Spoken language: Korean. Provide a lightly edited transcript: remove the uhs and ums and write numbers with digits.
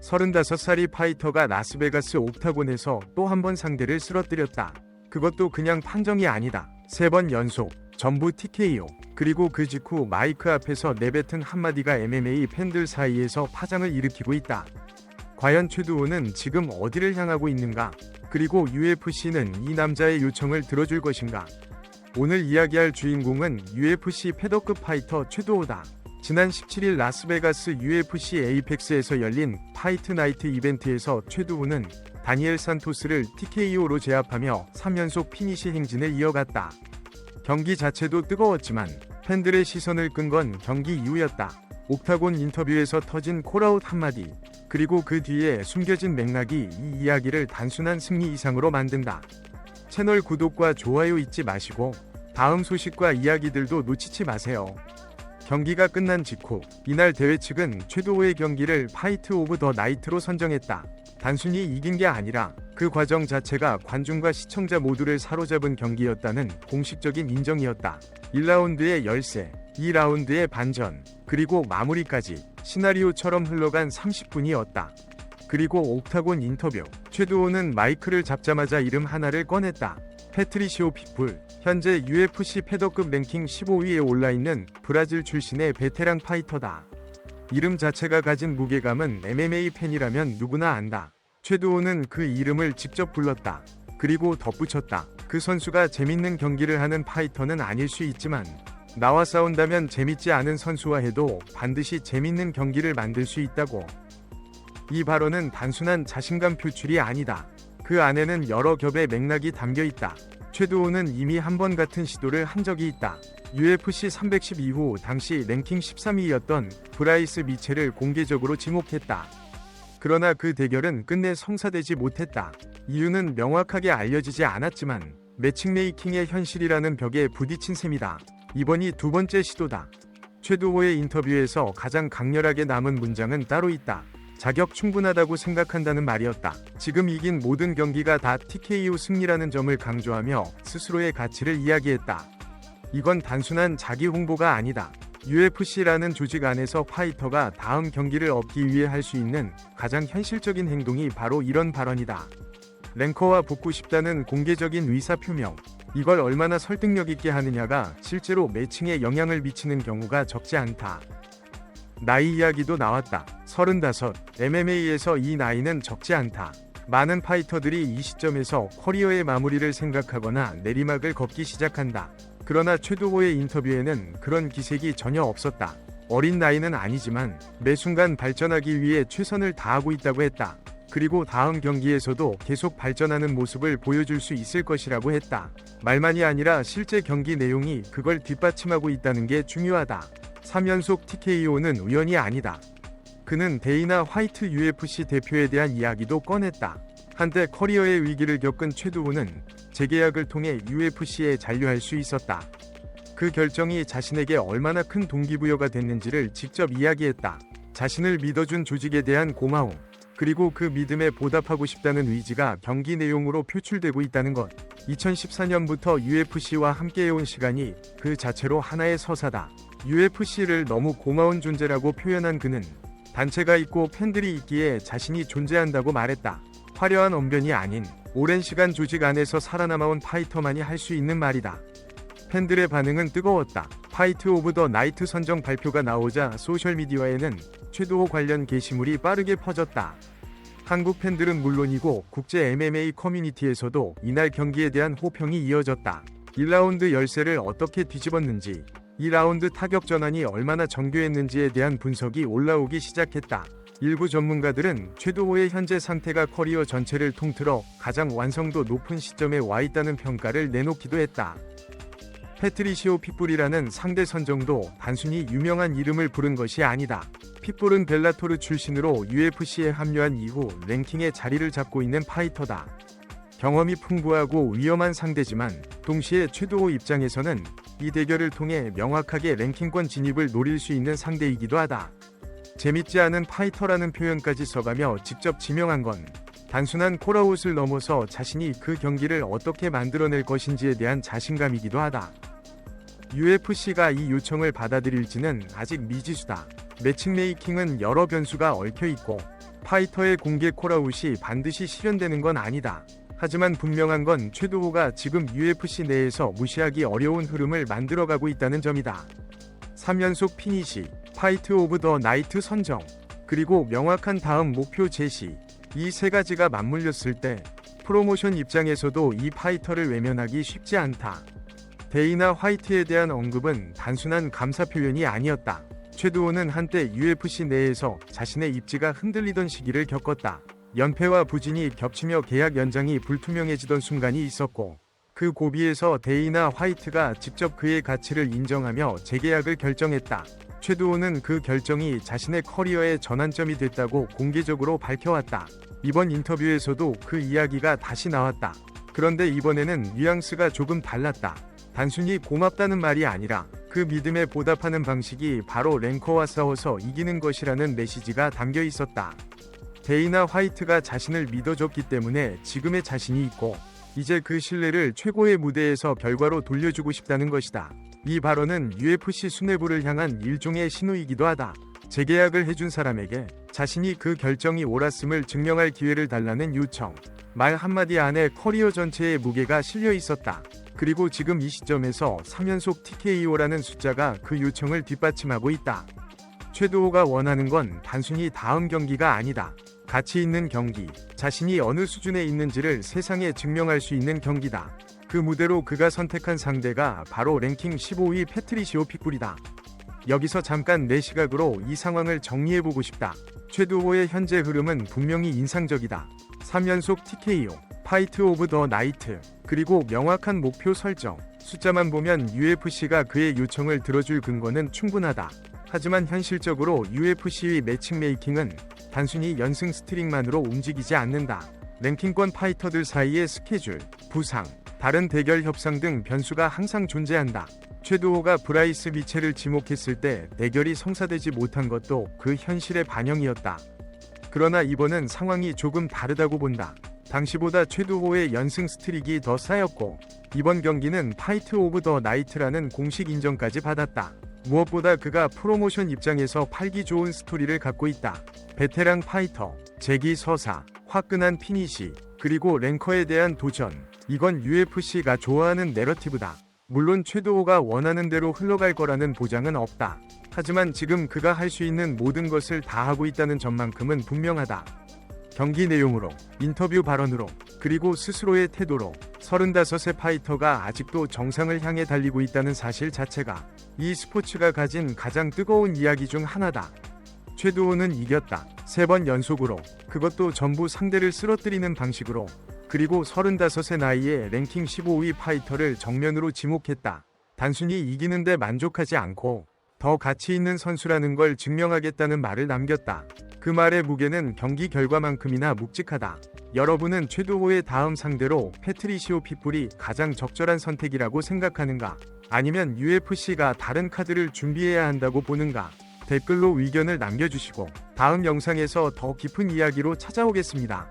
35살이 파이터가 라스베가스 옥타곤에서 또 한 번 상대를 쓰러뜨렸다. 그것도 그냥 판정이 아니다. 3번 연속, 전부 TKO. 그리고 그 직후 마이크 앞에서 내뱉은 한마디가 MMA 팬들 사이에서 파장을 일으키고 있다. 과연 최두호는 지금 어디를 향하고 있는가? 그리고 UFC는 이 남자의 요청을 들어줄 것인가? 오늘 이야기할 주인공은 UFC 패더급 파이터 최두호다. 지난 17일 라스베가스 UFC 에이펙스에서 열린 파이트 나이트 이벤트에서 최두호는 다니엘 산토스를 TKO로 제압하며 3연속 피니시 행진을 이어갔다. 경기 자체도 뜨거웠지만 팬들의 시선을 끈 건 경기 이후였다. 옥타곤 인터뷰에서 터진 콜아웃 한마디, 그리고 그 뒤에 숨겨진 맥락이 이 이야기를 단순한 승리 이상으로 만든다. 채널 구독과 좋아요 잊지 마시고 다음 소식과 이야기들도 놓치지 마세요. 경기가 끝난 직후 이날 대회 측은 최두호의 경기를 파이트 오브 더 나이트로 선정했다. 단순히 이긴 게 아니라 그 과정 자체가 관중과 시청자 모두를 사로잡은 경기였다는 공식적인 인정이었다. 1라운드의 열세, 2라운드의 반전, 그리고 마무리까지 시나리오처럼 흘러간 30분이었다. 그리고 옥타곤 인터뷰, 최두호는 마이크를 잡자마자 이름 하나를 꺼냈다. 패트리시오 핏불. 현재 UFC 패더급 랭킹 15위에 올라있는 브라질 출신의 베테랑 파이터다. 이름 자체가 가진 무게감은 MMA 팬이라면 누구나 안다. 최두호는 그 이름을 직접 불렀다. 그리고 덧붙였다. 그 선수가 재밌는 경기를 하는 파이터는 아닐 수 있지만 나와 싸운다면 재밌지 않은 선수와 해도 반드시 재밌는 경기를 만들 수 있다고. 이 발언은 단순한 자신감 표출이 아니다. 그 안에는 여러 겹의 맥락이 담겨 있다. 최두호는 이미 한 번 같은 시도를 한 적이 있다. UFC 310 이후 당시 랭킹 13위였던 브라이스 미첼을 공개적으로 지목했다. 그러나 그 대결은 끝내 성사되지 못했다. 이유는 명확하게 알려지지 않았지만 매칭메이킹의 현실이라는 벽에 부딪힌 셈이다. 이번이 두 번째 시도다. 최두호의 인터뷰에서 가장 강렬하게 남은 문장은 따로 있다. 자격 충분하다고 생각한다는 말이었다. 지금 이긴 모든 경기가 다 TKO 승리라는 점을 강조하며 스스로의 가치를 이야기했다. 이건 단순한 자기 홍보가 아니다. UFC라는 조직 안에서 파이터가 다음 경기를 얻기 위해 할 수 있는 가장 현실적인 행동이 바로 이런 발언이다. 랭커와 붙고 싶다는 공개적인 의사표명. 이걸 얼마나 설득력 있게 하느냐가 실제로 매칭에 영향을 미치는 경우가 적지 않다. 나이 이야기도 나왔다. 35. MMA에서 이 나이는 적지 않다. 많은 파이터들이 이 시점에서 커리어의 마무리를 생각하거나 내리막을 걷기 시작한다. 그러나 최두호의 인터뷰에는 그런 기색이 전혀 없었다. 어린 나이는 아니지만 매 순간 발전하기 위해 최선을 다하고 있다고 했다. 그리고 다음 경기에서도 계속 발전하는 모습을 보여줄 수 있을 것이라고 했다. 말만이 아니라 실제 경기 내용이 그걸 뒷받침하고 있다는 게 중요하다. 3연속 TKO는 우연이 아니다. 그는 데이나 화이트 UFC 대표에 대한 이야기도 꺼냈다. 한때 커리어의 위기를 겪은 최두호는 재계약을 통해 UFC에 잔류할 수 있었다. 그 결정이 자신에게 얼마나 큰 동기부여가 됐는지를 직접 이야기했다. 자신을 믿어준 조직에 대한 고마움, 그리고 그 믿음에 보답하고 싶다는 의지가 경기 내용으로 표출되고 있다는 것. 2014년부터 UFC와 함께해온 시간이 그 자체로 하나의 서사다. UFC를 너무 고마운 존재라고 표현한 그는 단체가 있고 팬들이 있기에 자신이 존재한다고 말했다. 화려한 언변이 아닌 오랜 시간 조직 안에서 살아남아온 파이터만이 할 수 있는 말이다. 팬들의 반응은 뜨거웠다. 파이트 오브 더 나이트 선정 발표가 나오자 소셜미디어에는 최두호 관련 게시물이 빠르게 퍼졌다. 한국 팬들은 물론이고 국제 MMA 커뮤니티에서도 이날 경기에 대한 호평이 이어졌다. 1라운드 열세를 어떻게 뒤집었는지, 2라운드 타격 전환이 얼마나 정교했는지에 대한 분석이 올라오기 시작했다. 일부 전문가들은 최두호의 현재 상태가 커리어 전체를 통틀어 가장 완성도 높은 시점에 와 있다는 평가를 내놓기도 했다. 패트리시오 핏불이라는 상대 선정도 단순히 유명한 이름을 부른 것이 아니다. 핏불은 벨라토르 출신으로 UFC에 합류한 이후 랭킹의 자리를 잡고 있는 파이터다. 경험이 풍부하고 위험한 상대지만 동시에 최두호 입장에서는 이 대결을 통해 명확하게 랭킹권 진입을 노릴 수 있는 상대이기도 하다. 재밌지 않은 파이터라는 표현까지 써가며 직접 지명한 건 단순한 콜아웃을 넘어서 자신이 그 경기를 어떻게 만들어낼 것인지에 대한 자신감이기도 하다. UFC가 이 요청을 받아들일지는 아직 미지수다. 매칭메이킹은 여러 변수가 얽혀있고 파이터의 공개 콜아웃이 반드시 실현되는 건 아니다. 하지만 분명한 건 최두호가 지금 UFC 내에서 무시하기 어려운 흐름을 만들어가고 있다는 점이다. 3연속 피니시, 파이트 오브 더 나이트 선정, 그리고 명확한 다음 목표 제시, 이 세 가지가 맞물렸을 때 프로모션 입장에서도 이 파이터를 외면하기 쉽지 않다. 데이나 화이트에 대한 언급은 단순한 감사 표현이 아니었다. 최두호는 한때 UFC 내에서 자신의 입지가 흔들리던 시기를 겪었다. 연패와 부진이 겹치며 계약 연장이 불투명해지던 순간이 있었고, 그 고비에서 데이나 화이트가 직접 그의 가치를 인정하며 재계약을 결정했다. 최두호는 그 결정이 자신의 커리어의 전환점이 됐다고 공개적으로 밝혀왔다. 이번 인터뷰에서도 그 이야기가 다시 나왔다. 그런데 이번에는 뉘앙스가 조금 달랐다. 단순히 고맙다는 말이 아니라 그 믿음에 보답하는 방식이 바로 랭커와 싸워서 이기는 것이라는 메시지가 담겨 있었다. 데이나 화이트가 자신을 믿어줬기 때문에 지금의 자신이 있고, 이제 그 신뢰를 최고의 무대에서 결과로 돌려주고 싶다는 것이다. 이 발언은 UFC 수뇌부를 향한 일종의 신호이기도 하다. 재계약을 해준 사람에게 자신이 그 결정이 옳았음을 증명할 기회를 달라는 요청. 말 한마디 안에 커리어 전체의 무게가 실려 있었다. 그리고 지금 이 시점에서 3연속 TKO라는 숫자가 그 요청을 뒷받침하고 있다. 최두호가 원하는 건 단순히 다음 경기가 아니다. 가치 있는 경기, 자신이 어느 수준에 있는지를 세상에 증명할 수 있는 경기다. 그 무대로 그가 선택한 상대가 바로 랭킹 15위 패트리시오 핏불이다. 여기서 잠깐 내 시각으로 이 상황을 정리해보고 싶다. 최두호의 현재 흐름은 분명히 인상적이다. 3연속 TKO, 파이트 오브 더 나이트, 그리고 명확한 목표 설정. 숫자만 보면 UFC가 그의 요청을 들어줄 근거는 충분하다. 하지만 현실적으로 UFC의 매칭메이킹은 단순히 연승 스트링만으로 움직이지 않는다. 랭킹권 파이터들 사이의 스케줄, 부상, 다른 대결 협상 등 변수가 항상 존재한다. 최두호가 브라이스 미첼을 지목했을 때 대결이 성사되지 못한 것도 그 현실의 반영이었다. 그러나 이번은 상황이 조금 다르다고 본다. 당시보다 최두호의 연승 스트릭이 더 쌓였고, 이번 경기는 파이트 오브 더 나이트라는 공식 인정까지 받았다. 무엇보다 그가 프로모션 입장에서 팔기 좋은 스토리를 갖고 있다. 베테랑 파이터, 재기 서사, 화끈한 피니시, 그리고 랭커에 대한 도전. 이건 UFC가 좋아하는 내러티브다. 물론 최두호가 원하는 대로 흘러갈 거라는 보장은 없다. 하지만 지금 그가 할 수 있는 모든 것을 다 하고 있다는 점만큼은 분명하다. 경기 내용으로, 인터뷰 발언으로, 그리고 스스로의 태도로 35세 파이터가 아직도 정상을 향해 달리고 있다는 사실 자체가 이 스포츠가 가진 가장 뜨거운 이야기 중 하나다. 최두호는 이겼다. 3번 연속으로, 그것도 전부 상대를 쓰러뜨리는 방식으로. 그리고 35세 나이에 랭킹 15위 파이터를 정면으로 지목했다. 단순히 이기는데 만족하지 않고 더 가치 있는 선수라는 걸 증명하겠다는 말을 남겼다. 그 말의 무게는 경기 결과만큼이나 묵직하다. 여러분은 최두호의 다음 상대로 패트리시오 핏불이 가장 적절한 선택이라고 생각하는가? 아니면 UFC가 다른 카드를 준비해야 한다고 보는가? 댓글로 의견을 남겨주시고 다음 영상에서 더 깊은 이야기로 찾아오겠습니다.